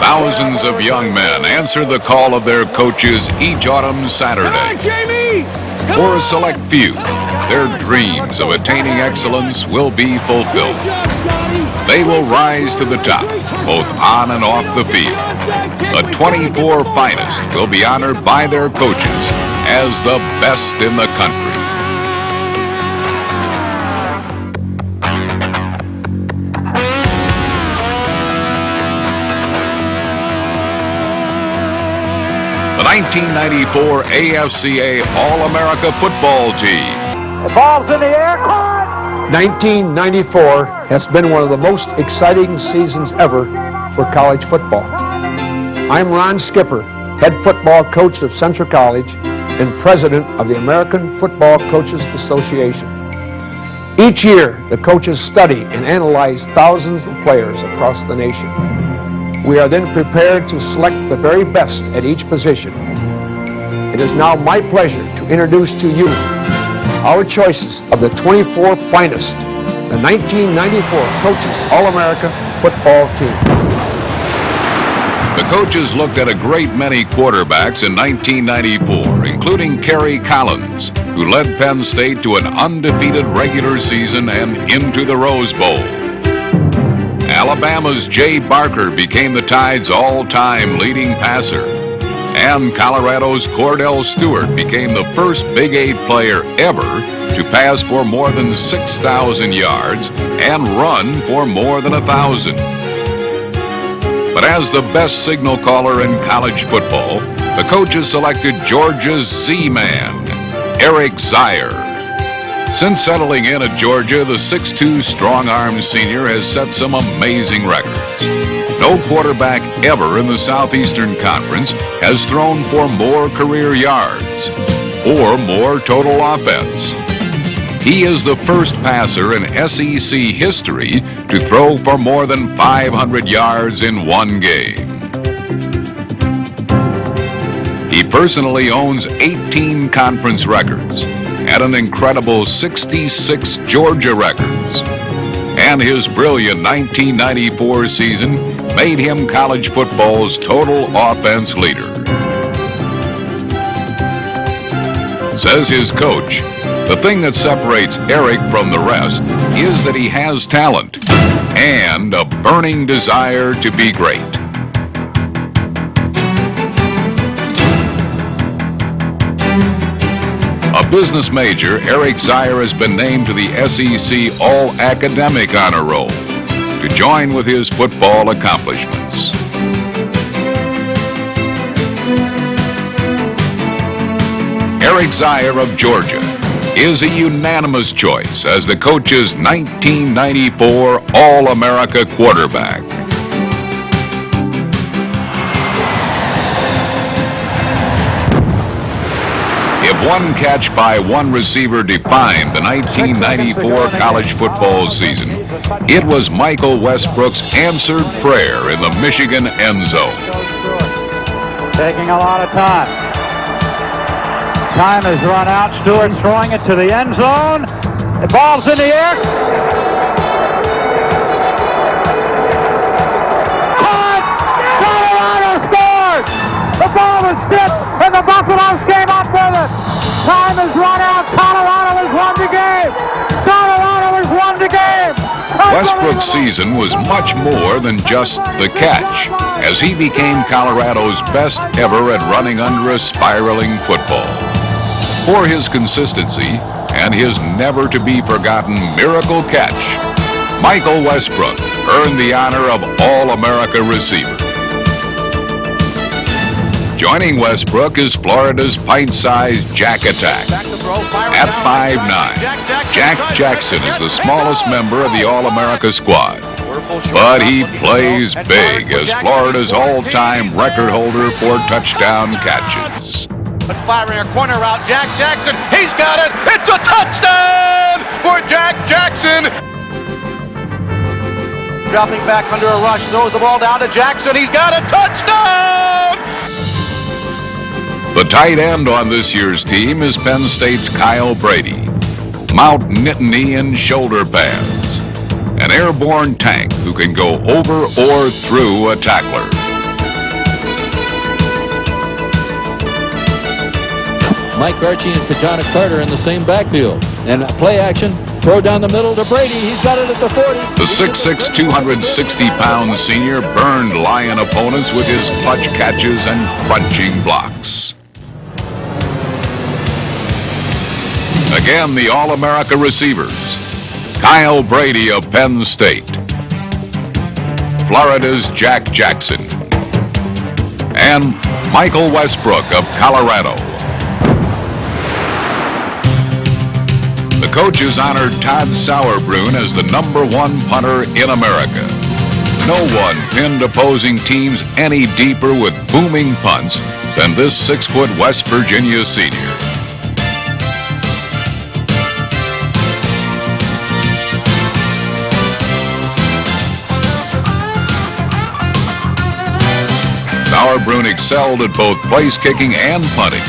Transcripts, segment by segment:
Thousands of young men answer the call of their coaches each autumn Saturday. For a select few, their dreams of attaining excellence will be fulfilled. They will rise to the top, both on and off the field. The 24 finest will be honored by their coaches as the best in the country. The 1994 AFCA All-America football team. The ball's in the air, caught! 1994 has been one of the most exciting seasons ever for college football. I'm Ron Skipper, head football coach of Central College and president of the American Football Coaches Association. Each year, the coaches study and analyze thousands of players across the nation. We are then prepared to select the very best at each position. It is now my pleasure to introduce to you our choices of the 24 finest, the 1994 Coaches All-America football team. The coaches looked at a great many quarterbacks in 1994, including Kerry Collins, who led Penn State to an undefeated regular season and into the Rose Bowl. Alabama's Jay Barker became the Tide's all-time leading passer. And Colorado's Cordell Stewart became the first Big 8 player ever to pass for more than 6,000 yards and run for more than 1,000. But as the best signal caller in college football, the coaches selected Georgia's Z-Man, Eric Zeier. Since settling in at Georgia, the 6'2" strong-arm senior has set some amazing records. No quarterback ever in the Southeastern Conference has thrown for more career yards or more total offense. He is the first passer in SEC history to throw for more than 500 yards in one game. He personally owns 18 conference records and an incredible 66 Georgia records. And his brilliant 1994 season made him college football's total offense leader. Says his coach, the thing that separates Eric from the rest is that he has talent and a burning desire to be great. A business major, Eric Zeier has been named to the SEC All-Academic Honor Roll to join with his football accomplishments. Eric Zeier of Georgia is a unanimous choice as the coach's 1994 All-America quarterback. If one catch by one receiver defined the 1994 college football season, it was Michael Westbrook's answered prayer in the Michigan end zone. Taking a lot of time. Time has run out. Stewart throwing it to the end zone. The ball's in the air. Caught! Colorado scored! The ball was tipped, and the Buffaloes came up with it. Time has run out. Colorado has won the game. Colorado has won the game. Westbrook's season was much more than just the catch, as he became Colorado's best ever at running under a spiraling football. For his consistency and his never-to-be-forgotten miracle catch, Michael Westbrook earned the honor of All-America receiver. Joining Westbrook is Florida's pint-sized Jack Attack. At 5'9", Jack Jackson is the smallest member of the All-America squad. But he plays big as Florida's all-time record holder for touchdown catches. But firing a corner route, Jack Jackson, he's got it! It's a touchdown for Jack Jackson! Dropping back under a rush, throws the ball down to Jackson, he's got a touchdown! The tight end on this year's team is Penn State's Kyle Brady. Mount Nittany in shoulder pads. An airborne tank who can go over or through a tackler. Mike Archie and Ki-Jana Carter in the same backfield. And play action, throw down the middle to Brady. He's got it at the 40. The 6'6", 260-pound senior burned Lion opponents with his clutch catches and crunching blocks. Again, the All-America receivers. Kyle Brady of Penn State. Florida's Jack Jackson. And Michael Westbrook of Colorado. The coaches honored Todd Sauerbrunn as the #1 punter in America. No one pinned opposing teams any deeper with booming punts than this 6-foot West Virginia senior. Sauerbrunn excelled at both place kicking and punting,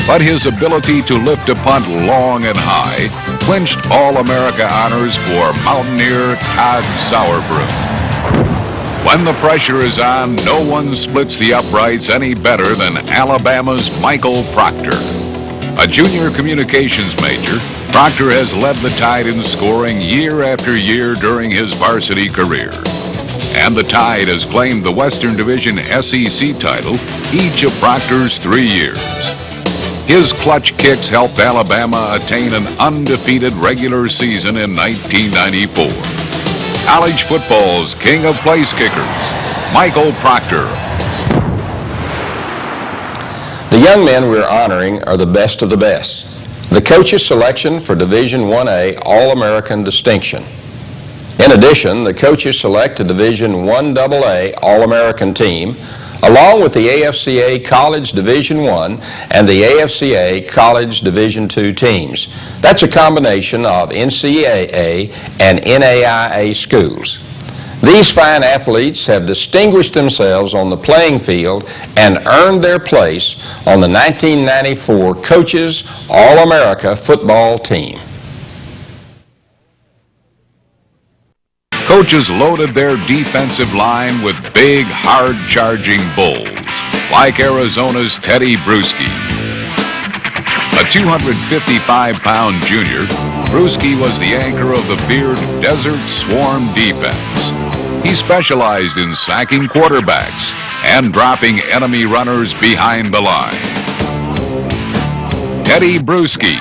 but his ability to lift a punt long and high clinched All-America honors for Mountaineer Todd Sauerbrunn. When the pressure is on, no one splits the uprights any better than Alabama's Michael Proctor. A junior communications major, Proctor has led the Tide in scoring year after year during his varsity career. And the Tide has claimed the Western Division SEC title each of Proctor's 3 years. His clutch kicks helped Alabama attain an undefeated regular season in 1994. College football's king of place kickers, Michael Proctor. The young men we're honoring are the best of the best. The coach's selection for Division 1A All-American distinction. In addition, the coaches select a Division 1AA All-American team, along with the AFCA College Division I and the AFCA College Division II teams. That's a combination of NCAA and NAIA schools. These fine athletes have distinguished themselves on the playing field and earned their place on the 1994 Coaches All-America football team. Coaches loaded their defensive line with big, hard-charging bulls, like Arizona's Teddy Bruschi. A 255-pound junior, Bruschi was the anchor of the feared Desert Swarm defense. He specialized in sacking quarterbacks and dropping enemy runners behind the line. Teddy Bruschi,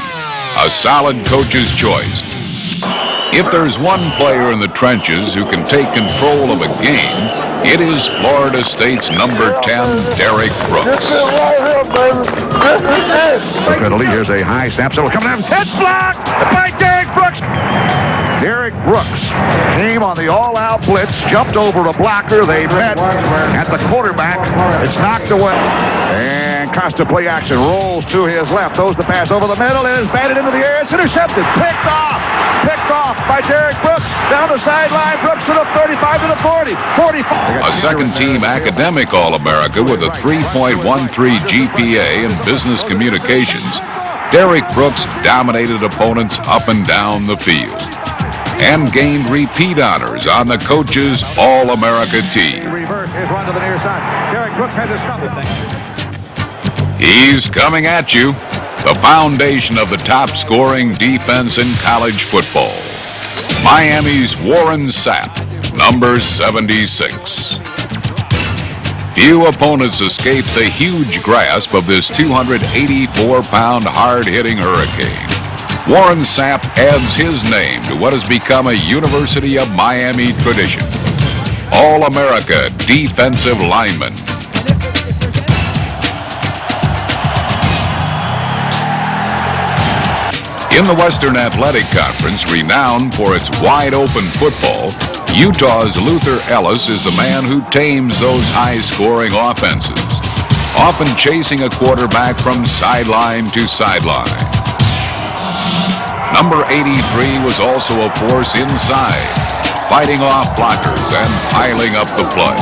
a solid coach's choice. If there's one player in the trenches who can take control of a game, it is Florida State's number 10, Derek Brooks. Penalty. Here's a high snap. So coming down. It's blocked by Derek Brooks. Derek Brooks came on the all-out blitz, jumped over a blocker. They met at the quarterback. It's knocked away. And Costa play action rolls to his left. Throws the pass over the middle. It is batted into the air. It's intercepted. Picked off. Picked off by Derek Brooks. Down the sideline. Brooks to the 35 to the 40. 45. A second-team academic All-America with a 3.13 GPA in business communications, Derek Brooks dominated opponents up and down the field and gained repeat honors on the coach's All-America team. Reverse his run to the near side. Derek Brooks has his cover. He's coming at you. The foundation of the top-scoring defense in college football. Miami's Warren Sapp, number 76. Few opponents escape the huge grasp of this 284-pound hard-hitting hurricane. Warren Sapp adds his name to what has become a University of Miami tradition. All-America defensive lineman. In the Western Athletic Conference, renowned for its wide-open football, Utah's Luther Ellis is the man who tames those high-scoring offenses, often chasing a quarterback from sideline to sideline. Number 83 was also a force inside, fighting off blockers and piling up the play.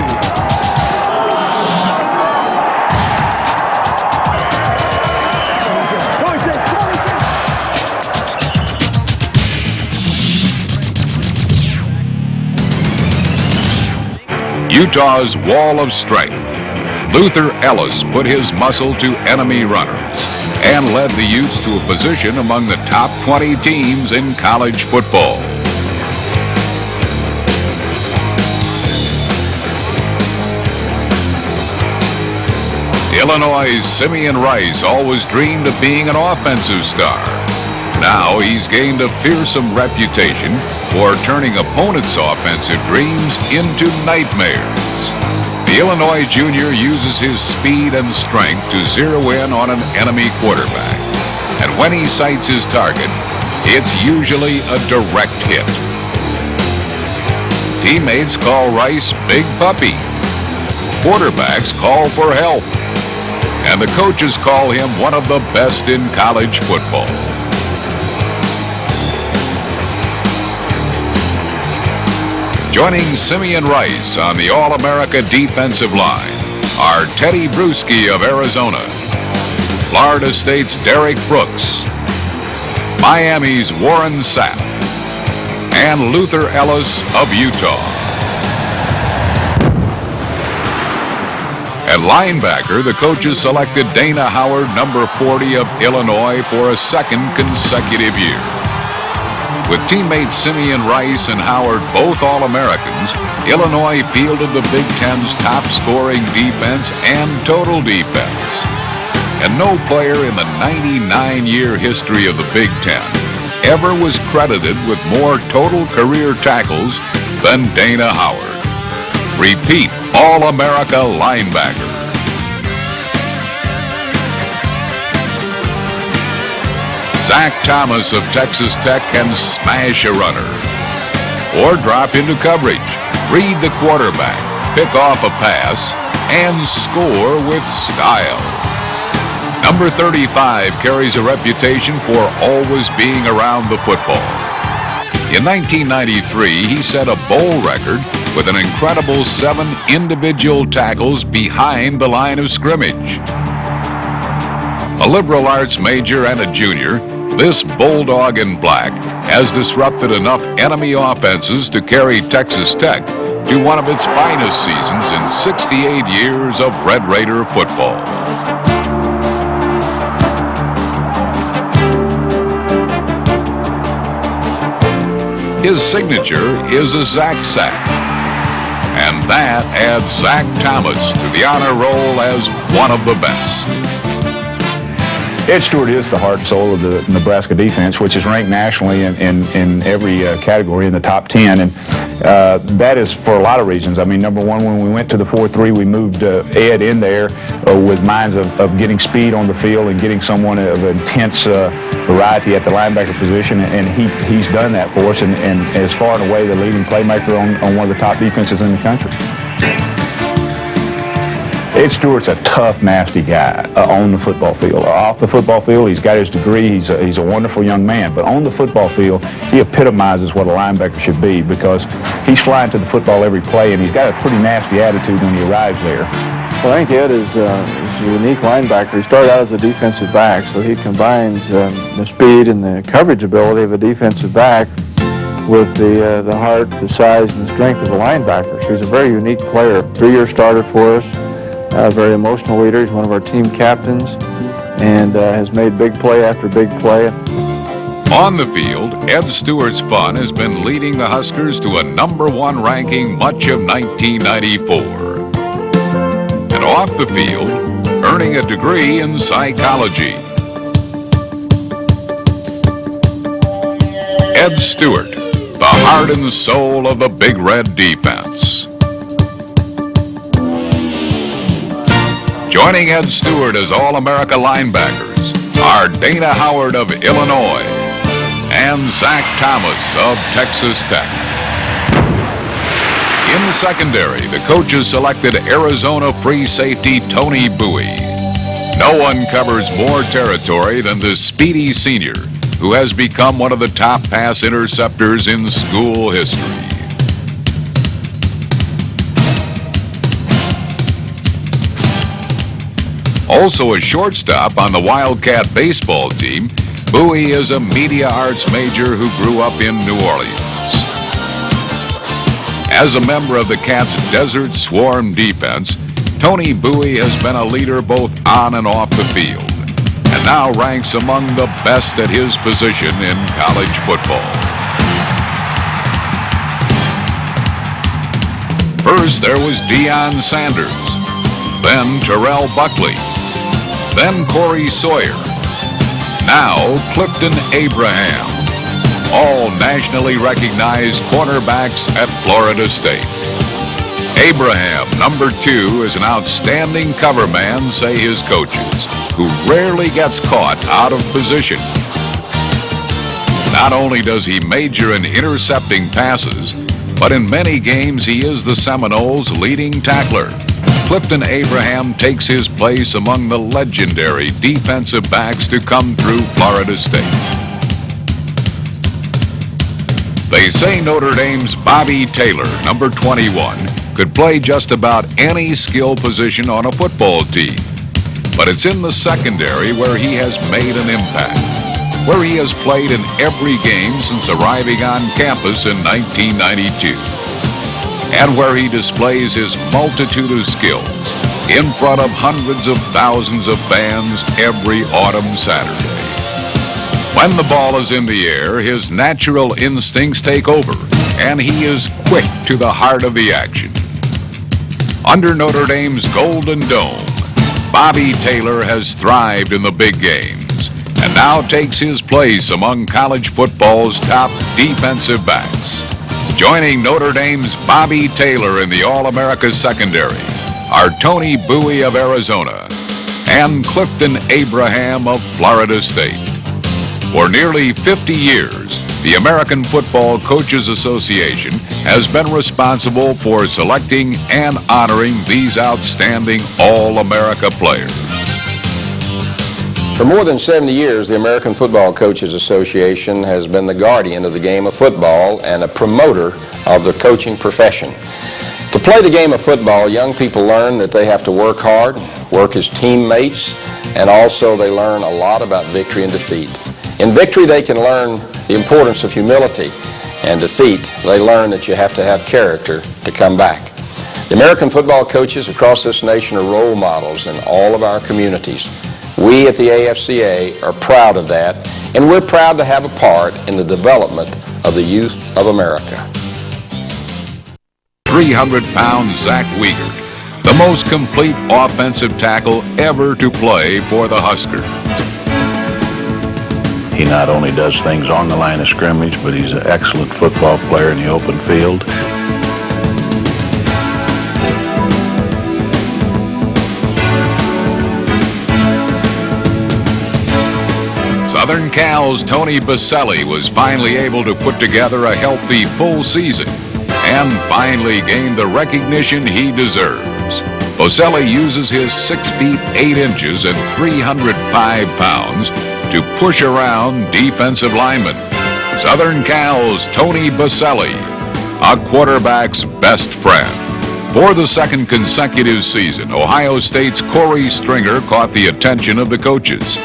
Utah's wall of strength. Luther Ellis put his muscle to enemy runners and led the Utes to a position among the top 20 teams in college football. Illinois' Simeon Rice always dreamed of being an offensive star. Now he's gained a fearsome reputation for turning opponents' offensive dreams into nightmares. The Illinois junior uses his speed and strength to zero in on an enemy quarterback. And when he sights his target, it's usually a direct hit. Teammates call Rice Big Puppy. Quarterbacks call for help. And the coaches call him one of the best in college football. Joining Simeon Rice on the All-America defensive line are Teddy Bruschi of Arizona, Florida State's Derek Brooks, Miami's Warren Sapp, and Luther Ellis of Utah. At linebacker, the coaches selected Dana Howard, number 40 of Illinois, for a second consecutive year. With teammates Simeon Rice and Howard both All-Americans, Illinois fielded the Big Ten's top-scoring defense and total defense. And no player in the 99-year history of the Big Ten ever was credited with more total career tackles than Dana Howard. Repeat All-America linebacker. Zach Thomas of Texas Tech can smash a runner or drop into coverage, read the quarterback, pick off a pass, and score with style. Number 35 carries a reputation for always being around the football. In 1993, he set a bowl record with an incredible 7 individual tackles behind the line of scrimmage. A liberal arts major and a junior, this Bulldog in black has disrupted enough enemy offenses to carry Texas Tech to one of its finest seasons in 68 years of Red Raider football. His signature is a Zach sack, and that adds Zach Thomas to the honor roll as one of the best. Ed Stewart is the heart and soul of the Nebraska defense, which is ranked nationally in every category in the top 10. And that is for a lot of reasons. I mean, number one, when we went to the 4-3, we moved Ed in there with minds of getting speed on the field and getting someone of intense variety at the linebacker position. And he's done that for us and is far and away the leading playmaker on one of the top defenses in the country. Ed Stewart's a tough, nasty guy on the football field. Off the football field, he's got his degree. He's a wonderful young man. But on the football field, he epitomizes what a linebacker should be because he's flying to the football every play, and he's got a pretty nasty attitude when he arrives there. Well, I think Ed is a unique linebacker. He started out as a defensive back, so he combines the speed and the coverage ability of a defensive back with the heart, the size, and the strength of a linebacker. So he's a very unique player. 3-year starter for us. A very emotional leader. He's one of our team captains and has made big play after big play. On the field, Ed Stewart's fun has been leading the Huskers to a number 1 ranking much of 1994. And off the field, earning a degree in psychology. Ed Stewart, the heart and soul of the Big Red defense. Joining Ed Stewart as All-America linebackers are Dana Howard of Illinois and Zach Thomas of Texas Tech. In the secondary, the coaches selected Arizona free safety Tony Bowie. No one covers more territory than the speedy senior, who has become one of the top pass interceptors in school history. Also a shortstop on the Wildcat baseball team, Bowie is a media arts major who grew up in New Orleans. As a member of the Cats' Desert Swarm defense, Tony Bowie has been a leader both on and off the field. And and now ranks among the best at his position in college football. First, there was Deion Sanders, then Terrell Buckley, then Corey Sawyer, now Clifton Abraham, all nationally recognized cornerbacks at Florida State. Abraham, number 2, is an outstanding cover man, say his coaches, who rarely gets caught out of position. Not only does he major in intercepting passes, but in many games he is the Seminoles' leading tackler. Clifton Abraham takes his place among the legendary defensive backs to come through Florida State. They say Notre Dame's Bobby Taylor, number 21, could play just about any skill position on a football team. But it's in the secondary where he has made an impact, where he has played in every game since arriving on campus in 1992, and where he displays his multitude of skills in front of hundreds of thousands of fans every autumn Saturday. When the ball is in the air, his natural instincts take over, and he is quick to the heart of the action. Under Notre Dame's Golden Dome, Bobby Taylor has thrived in the big games and now takes his place among college football's top defensive backs. Joining Notre Dame's Bobby Taylor in the All-America secondary are Tony Bowie of Arizona and Clifton Abraham of Florida State. For nearly 50 years, the American Football Coaches Association has been responsible for selecting and honoring these outstanding All-America players. For more than 70 years, the American Football Coaches Association has been the guardian of the game of football and a promoter of the coaching profession. To play the game of football, young people learn that they have to work hard, work as teammates, and also they learn a lot about victory and defeat. In victory, they can learn the importance of humility. And defeat, they learn that you have to have character to come back. The American football coaches across this nation are role models in all of our communities. We at the AFCA are proud of that, and we're proud to have a part in the development of the youth of America. 300-pound Zach Wiegert, the most complete offensive tackle ever to play for the Huskers. He not only does things on the line of scrimmage, but he's an excellent football player in the open field. Southern Cal's Tony Baselli was finally able to put together a healthy full season and finally gained the recognition he deserves. Baselli uses his 6 feet 8 inches and 305 pounds to push around defensive linemen. Southern Cal's Tony Baselli, a quarterback's best friend. For the second consecutive season, Ohio State's Corey Stringer caught the attention of the coaches.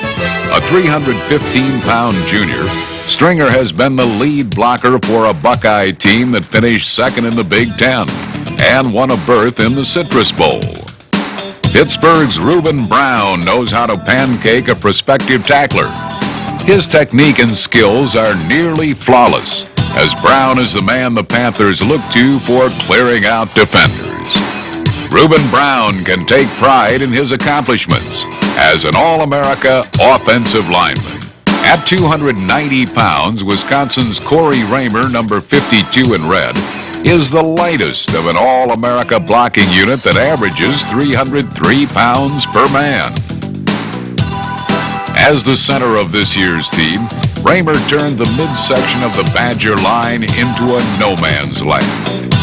A 315-pound junior, Stringer has been the lead blocker for a Buckeye team that finished second in the Big Ten and won a berth in the Citrus Bowl. Pittsburgh's Reuben Brown knows how to pancake a prospective tackler. His technique and skills are nearly flawless, as Brown is the man the Panthers look to for clearing out defenders. Reuben Brown can take pride in his accomplishments as an All-America offensive lineman. At 290 pounds, Wisconsin's Corey Raymer, number 52 in red, is the lightest of an All-America blocking unit that averages 303 pounds per man. As the center of this year's team, Raymer turned the midsection of the Badger line into a no-man's land.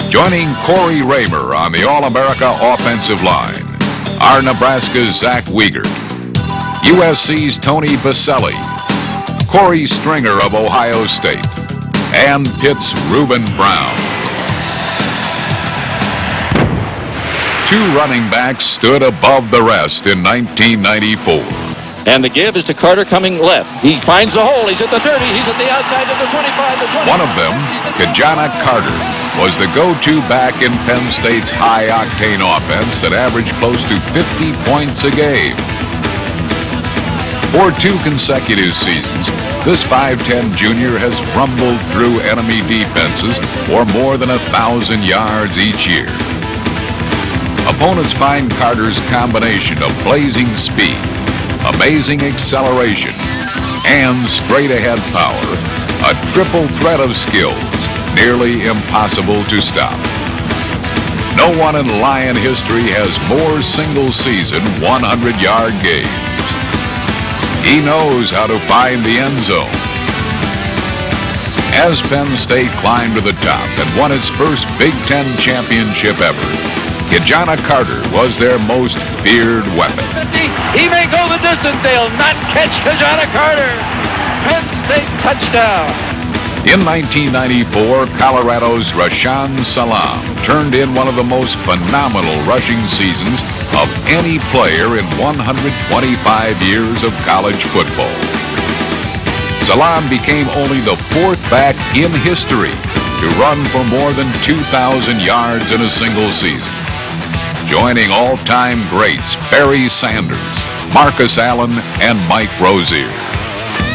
Joining Corey Raymer on the All-America offensive line are Nebraska's Zach Wiegert, USC's Tony Baselli, Corey Stringer of Ohio State, and Pitt's Reuben Brown. Two running backs stood above the rest in 1994. And the give is to Carter coming left. He finds the hole. He's at the 30. He's at the outside of the 25. The 20. One of them, Ki-Jana Carter, was the go-to back in Penn State's high-octane offense that averaged close to 50 points a game. For 2 consecutive seasons, this 5'10 junior has rumbled through enemy defenses for more than 1,000 yards each year. Opponents find Carter's combination of blazing speed, amazing acceleration, and straight-ahead power a triple threat of skills nearly impossible to stop. No one in Lion history has more single-season 100-yard games. He knows how to find the end zone. As Penn State climbed to the top and won its first Big Ten championship ever, Ki-Jana Carter was their most feared weapon. He may go the distance. They'll not catch Ki-Jana Carter. Penn State touchdown. In 1994, Colorado's Rashaan Salaam turned in one of the most phenomenal rushing seasons of any player in 125 years of college football. Salaam became only the 4th back in history to run for more than 2,000 yards in a single season, joining all-time greats Barry Sanders, Marcus Allen, and Mike Rozier.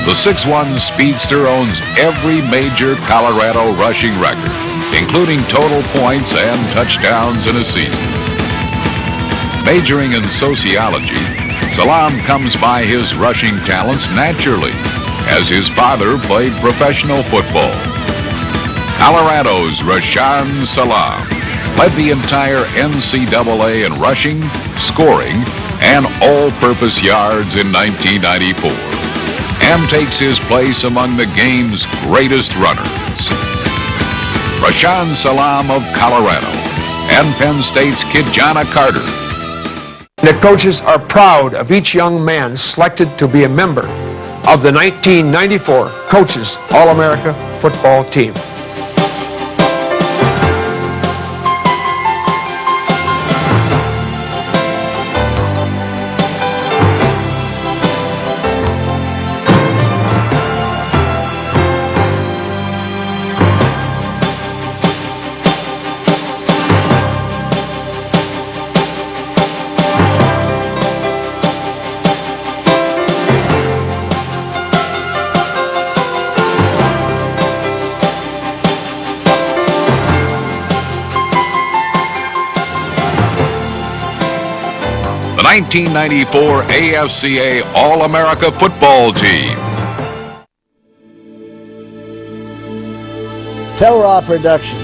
The 6'1 speedster owns every major Colorado rushing record, including total points and touchdowns in a season. Majoring in sociology, Salaam comes by his rushing talents naturally, as his father played professional football. Colorado's Rashaan Salaam led the entire NCAA in rushing, scoring, and all-purpose yards in 1994. And takes his place among the game's greatest runners. Rashaan Salaam of Colorado and Penn State's Ki-Jana Carter. The coaches are proud of each young man selected to be a member of the 1994 Coaches All-America football team. The 1994 AFCA All-America football team. Tel Ra Production.